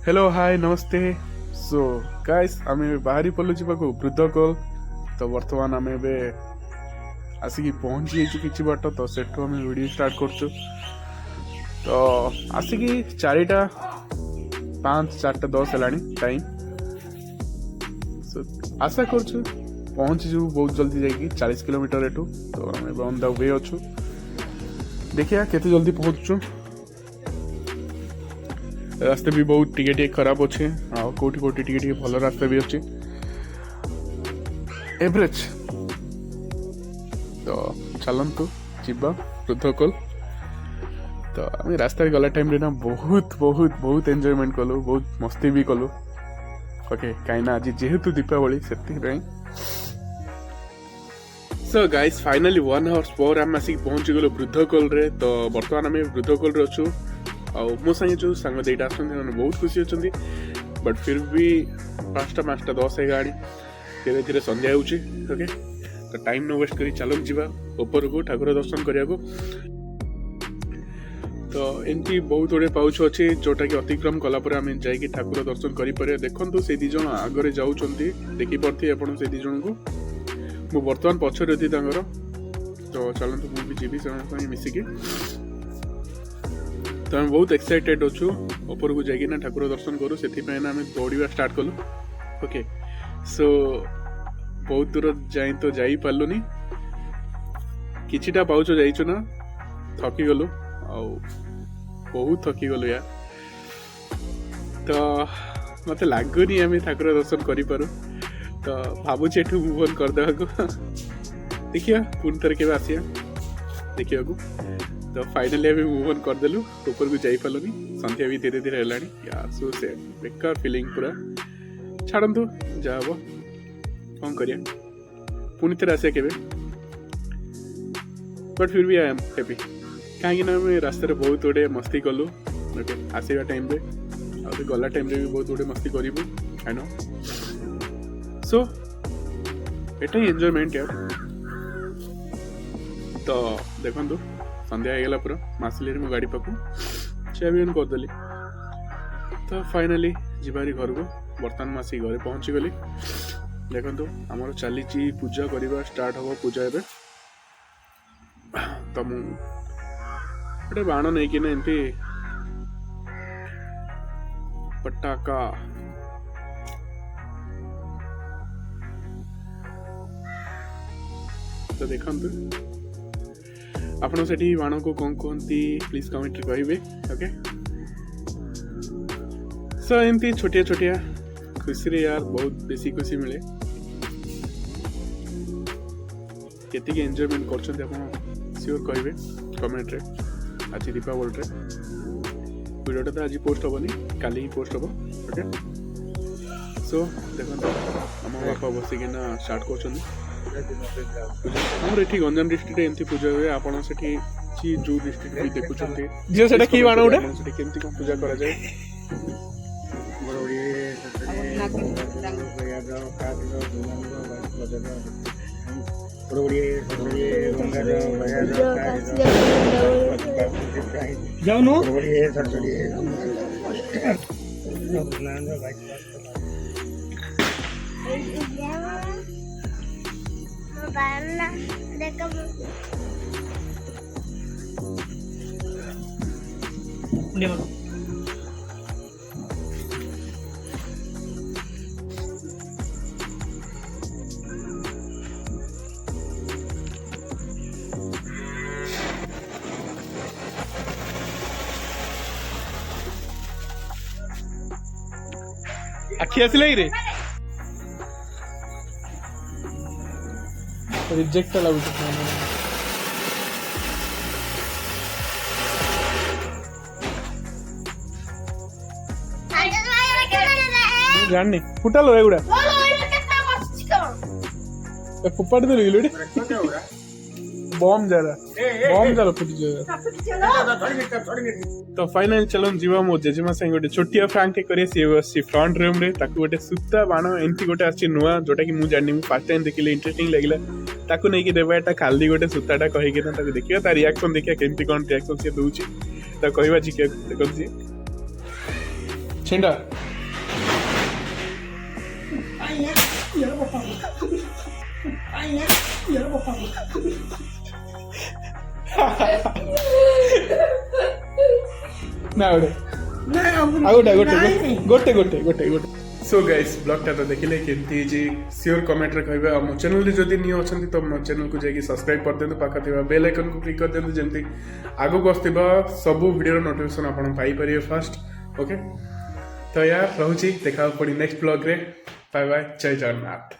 Hello hi नमस्ते। So guys आम बाहरी पलु जावाक वृद्धकोल। तो बर्तमान आम आसिक पहुँची किसी बाट तो सेठू आम वीडियो स्टार्ट करछु। तो आसिक 4:05 है टाइम। सो आशा करछु पहुँची जीव बहुत जल्दी जाकि 40 किलोमीटर एठू। तो आम ऑन द वे अच्छु, देखिए केते जल्दी पहुँचु। रास्ता भी बहुत टिके खराब अच्छे, कोटी कोटी टिके भल रास्ता भी अच्छे एवरेज। तो चलतु जीवा वृद्धकोल। तो आम रास्ता गला टाइम ना बहुत बहुत बहुत एंजॉयमेंट कलु, बहुत मस्ती भी कलु। ओके कहीं आज जेहेतु दीपावली से। So guys finally 1 hours per आम आसिक पहुंची गलु वृद्धकोल रे। तो बर्तमान आम वृद्धकोल रे अच्छु। मो संगे जो सांग दुईटा आसुच्च बहुत खुशी अच्छा, बट फिर भी 5:10 गाड़ी धीरे धीरे संध्या होची। ओके तो टाइम न वेस्ट करी चलो जीवा ऊपर को ठाकुर दर्शन करिया को। तो एमती बहुत गुड़े पाउच अच्छे जोटा कि अतिक्रम कलापर आम जाकि ठाकुर दर्शन करें। देखो से दिज आगे जाऊँगी, देखिपे आप से दिज को मु बर्तमान पछरे थी। तो चलते मुझे जीवी से मिसिकी। तो आम बहुत एक्साइटेड अच्छु ऊपर को जाकि ठाकुर दर्शन करूँ, से आम दौड़ा स्टार्ट कलु। ओके सो बहुत दूर जाए तो जाई पार्लुनी, किछिटा पाउच जाइचु ना थकी गलु, बहुत थकी गलु यार। तो मत लगुनि आम ठाकुर दर्शन करूँ। तो भावुचे एठू मूव ऑन करदे को, देखिए पुणी थर के आसिया देखा को। तो फाइनली अभी मूव ऑन करदेलु, ऊपर को जाई पार्लुनी, संध्या भी धीरे धीरे है। सो से बेकार फीलिंग पूरा छाड़ू जा हम कौन करिया पुणी थे आसिया के। बट फिर भी आई एम हैप्पी कहीं रास्ते बहुत गुड़े मस्ती कलु। ओके आसवा टाइम गला टाइम भी बहुत गुड़े मस्ती करूँ I know. So Etah he enjoyment यार। तो देखो संध्या हो गला पूरा मसली मो गाड़ी पाक चाबी ऑन करदेली। तो फाइनली जीवारी घर को बर्तमान आसिक घरे पहुँची गली। देखो आमर चली पूजा करवा स्टार्ट हम पूजा एवं। तो मुझे बाण नहीं कि एमती पटाका तो देखते आपन से बाण को कौन कहती प्लीज कमेंट कहे। ओके सो एमती छोटिया छोटिया खुशी रे यार बहुत बेसी खुशी मिले। केतिकी एंजॉयमेंट करछन्ते आपन श्योर कहे कमेंट रे। आज दीपावली रे वीडियोटा तो आज पोस्ट हेनी, काली ही पोस्ट हम। ओके सो देखो आम बापा बसिकिना स्टार्ट कर ये गंजाम डिस्ट्रिक्ट एमती पूजा हुए। आपड़ से जो डिस्ट्रिक्ट भी देखुं कि बाण गोटे केमती कौन पूजा करा जाए। आखि आसला रे रिजेक्ट लगुच जाननी फुटा लो एगुड़ा फुपाड़ दे बम जरा फुटी तो फाइनल चलो जीवा मो जेजेमा संग गोटे छोटिया फ्रांक करे सी फ्रंट रूम रे ताकू गोटे सुता बाण एंती गोटे आछि नुआ जोटा कि मु जानि मु फर्स्ट टाइम देखिले इंटरेस्टिंग लागला ताकू नै कि देबा एटा खाली गोटे सुताटा कहि कि ताकू देखियो ता रिएक्शन देखिया केंती कोन रिएक्शन से दोउची ता कहबा छी के देखो छी छेंडा ना गोटे गोटे गोटे गोटे गोटे गोटे सो गाइस ब्लॉगटा तो देखिले केमती जी श्योर कमेंट रे कहबे मो चैनल रे जदी न्यू अछंती तो मो चैनल को जाके सब्सक्राइब कर देंतु पाखा थिबा बेल आइकन को क्लिक कर देंतु जेंती आगो बसतिबा सब वीडियो रो नोटिफिकेशन आपण पाई परिए फर्स्ट ओके तो यार रहूची देखा पड़ी नेक्स्ट ब्लॉग रे बाय बाय जय जगन्नाथ।